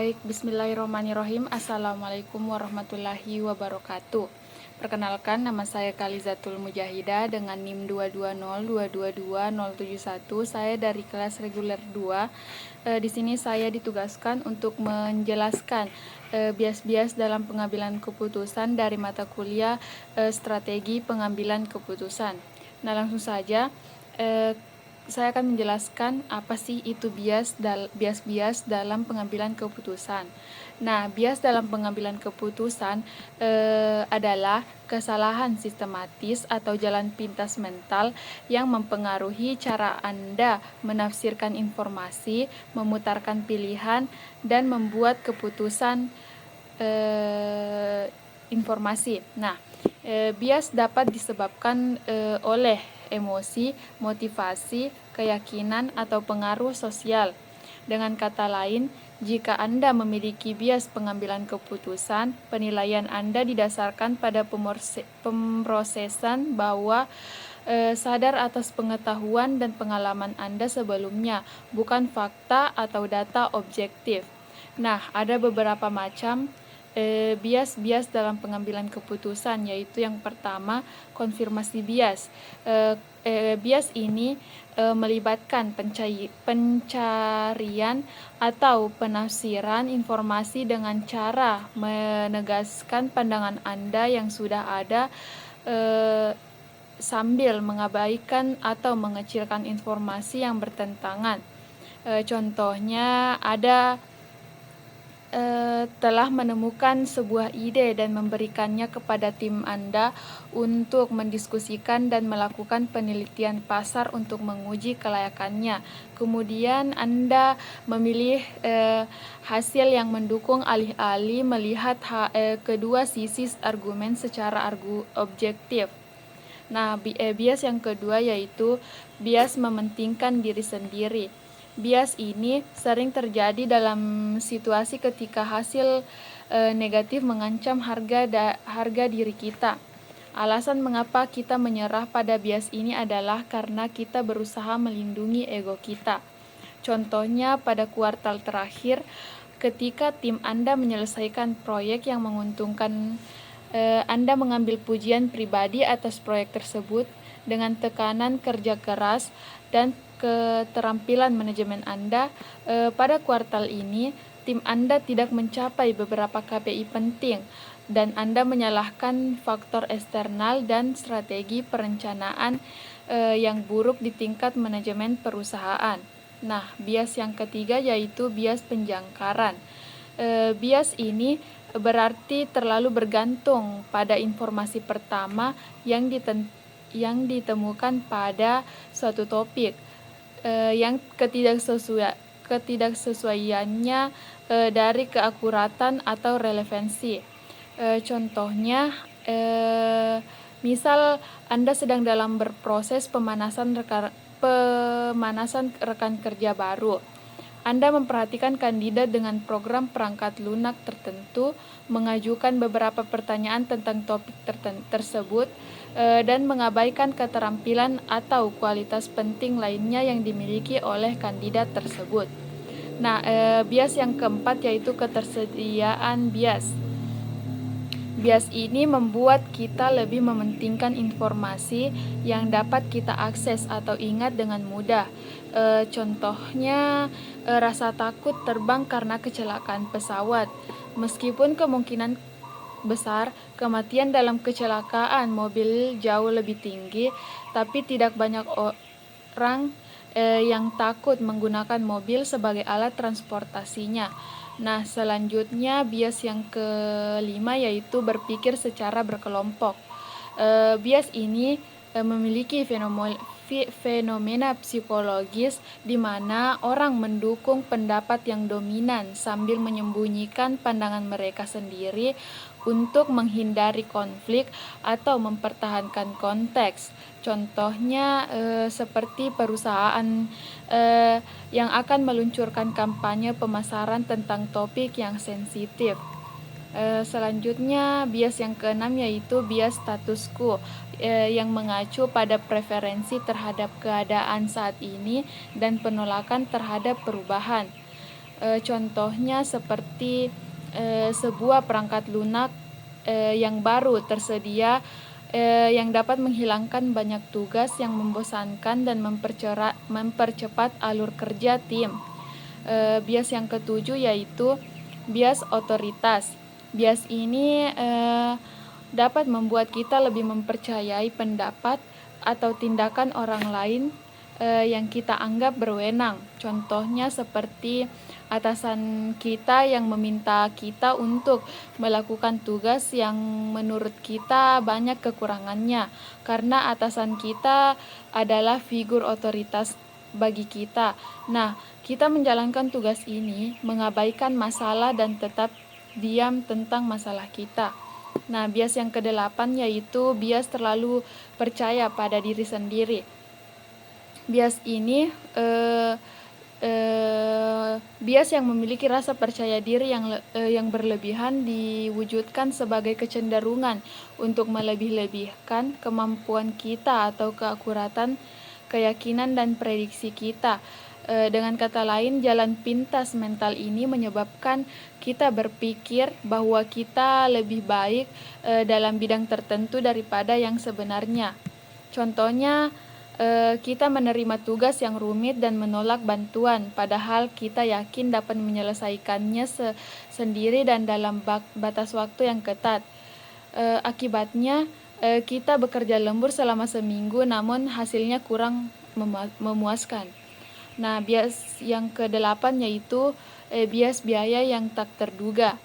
Baik, bismillahirrahmanirrahim. Assalamualaikum warahmatullahi wabarakatuh. Perkenalkan, nama saya Khalizatul Mujahidah dengan NIM 220222071. Saya dari kelas reguler 2. Di sini saya ditugaskan untuk menjelaskan bias-bias dalam pengambilan keputusan dari mata kuliah strategi pengambilan keputusan. Nah, langsung saja saya akan menjelaskan apa sih itu bias-bias dalam pengambilan keputusan. Nah, bias dalam pengambilan keputusan adalah kesalahan sistematis atau jalan pintas mental yang mempengaruhi cara Anda menafsirkan informasi, memutarkan pilihan, dan membuat keputusan informasi. Nah, bias dapat disebabkan oleh emosi, motivasi, keyakinan, atau pengaruh sosial. Dengan kata lain, jika Anda memiliki bias pengambilan keputusan, penilaian Anda didasarkan pada pemrosesan bahwa sadar atas pengetahuan dan pengalaman Anda sebelumnya, bukan fakta atau data objektif. Nah, ada beberapa macam bias-bias dalam pengambilan keputusan, yaitu yang pertama, konfirmasi bias. Bias ini melibatkan pencarian atau penafsiran informasi dengan cara menegaskan pandangan Anda yang sudah ada sambil mengabaikan atau mengecilkan informasi yang bertentangan. Contohnya ada telah menemukan sebuah ide dan memberikannya kepada tim Anda untuk mendiskusikan dan melakukan penelitian pasar untuk menguji kelayakannya. Kemudian Anda memilih hasil yang mendukung alih-alih melihat kedua sisi argumen secara objektif. Nah, bias yang kedua yaitu bias mementingkan diri sendiri. Bias ini sering terjadi dalam situasi ketika hasil negatif mengancam harga diri kita. Alasan mengapa kita menyerah pada bias ini adalah karena kita berusaha melindungi ego kita. Contohnya pada kuartal terakhir, ketika tim Anda menyelesaikan proyek yang menguntungkan, Anda mengambil pujian pribadi atas proyek tersebut dengan tekanan kerja keras dan keterampilan manajemen Anda. Pada kuartal ini, tim Anda tidak mencapai beberapa KPI penting, dan Anda menyalahkan faktor eksternal dan strategi perencanaan yang buruk di tingkat manajemen perusahaan. Nah, bias yang ketiga yaitu bias penjangkaran. Bias ini berarti terlalu bergantung pada informasi pertama yang ditemukan pada suatu topik, yang ketidaksesuaiannya dari keakuratan atau relevansi. Contohnya, misal Anda sedang dalam berproses pemanasan rekan kerja baru. Anda memperhatikan kandidat dengan program perangkat lunak tertentu, mengajukan beberapa pertanyaan tentang topik tersebut, dan mengabaikan keterampilan atau kualitas penting lainnya yang dimiliki oleh kandidat tersebut. Nah, bias yang keempat yaitu ketersediaan bias. Bias ini membuat kita lebih mementingkan informasi yang dapat kita akses atau ingat dengan mudah. Contohnya, rasa takut terbang karena kecelakaan pesawat. Meskipun kemungkinan besar kematian dalam kecelakaan mobil jauh lebih tinggi, tapi tidak banyak orang yang takut menggunakan mobil sebagai alat transportasinya. Nah, selanjutnya bias yang kelima yaitu berpikir secara berkelompok. Bias ini memiliki fenomena psikologis di mana orang mendukung pendapat yang dominan sambil menyembunyikan pandangan mereka sendiri untuk menghindari konflik atau mempertahankan konteks. Contohnya seperti perusahaan yang akan meluncurkan kampanye pemasaran tentang topik yang sensitif. Selanjutnya, bias yang keenam yaitu bias status quo, yang mengacu pada preferensi terhadap keadaan saat ini dan penolakan terhadap perubahan. Contohnya seperti sebuah perangkat lunak yang baru tersedia yang dapat menghilangkan banyak tugas yang membosankan dan mempercepat alur kerja tim. Bias yang ketujuh yaitu bias otoritas. Bias ini dapat membuat kita lebih mempercayai pendapat atau tindakan orang lain yang kita anggap berwenang. Contohnya seperti atasan kita yang meminta kita untuk melakukan tugas yang menurut kita banyak kekurangannya, karena atasan kita adalah figur otoritas bagi kita. Nah, kita menjalankan tugas ini mengabaikan masalah dan tetap diam tentang masalah kita. Nah, bias yang kedelapan yaitu bias terlalu percaya pada diri sendiri. Bias ini bias yang memiliki rasa percaya diri yang berlebihan diwujudkan sebagai kecenderungan untuk melebih-lebihkan kemampuan kita atau keakuratan keyakinan dan prediksi kita. Dengan kata lain, jalan pintas mental ini menyebabkan kita berpikir bahwa kita lebih baik dalam bidang tertentu daripada yang sebenarnya. Contohnya, kita menerima tugas yang rumit dan menolak bantuan, padahal kita yakin dapat menyelesaikannya sendiri dan dalam batas waktu yang ketat. Akibatnya, kita bekerja lembur selama seminggu, namun hasilnya kurang memuaskan. Nah, bias yang ke-8 yaitu bias biaya yang tak terduga.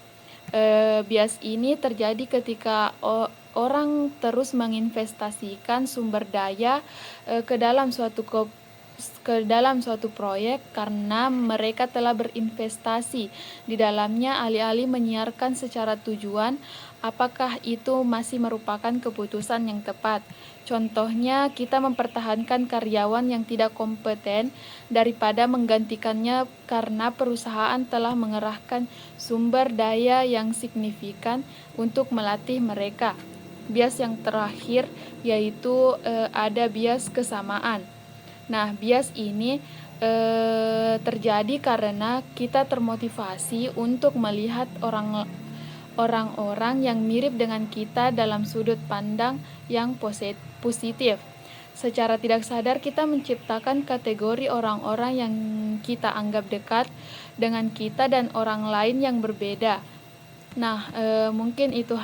Bias ini terjadi ketika orang terus menginvestasikan sumber daya ke dalam suatu proyek karena mereka telah berinvestasi di dalamnya, alih-alih menyiarkan secara tujuan apakah itu masih merupakan keputusan yang tepat. Contohnya, kita mempertahankan karyawan yang tidak kompeten daripada menggantikannya karena perusahaan telah mengerahkan sumber daya yang signifikan untuk melatih mereka. Bias yang terakhir yaitu ada bias kesamaan. Nah, bias ini terjadi karena kita termotivasi untuk melihat orang-orang yang mirip dengan kita dalam sudut pandang yang positif. Secara tidak sadar kita menciptakan kategori orang-orang yang kita anggap dekat dengan kita dan orang lain yang berbeda. Nah, mungkin itu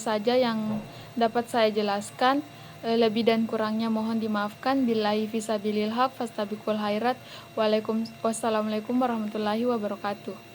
saja yang dapat saya jelaskan. Lebih dan kurangnya mohon dimaafkan. Billahi fisabilil haq fastabiqul khairat. Wassalamualaikum warahmatullahi wabarakatuh.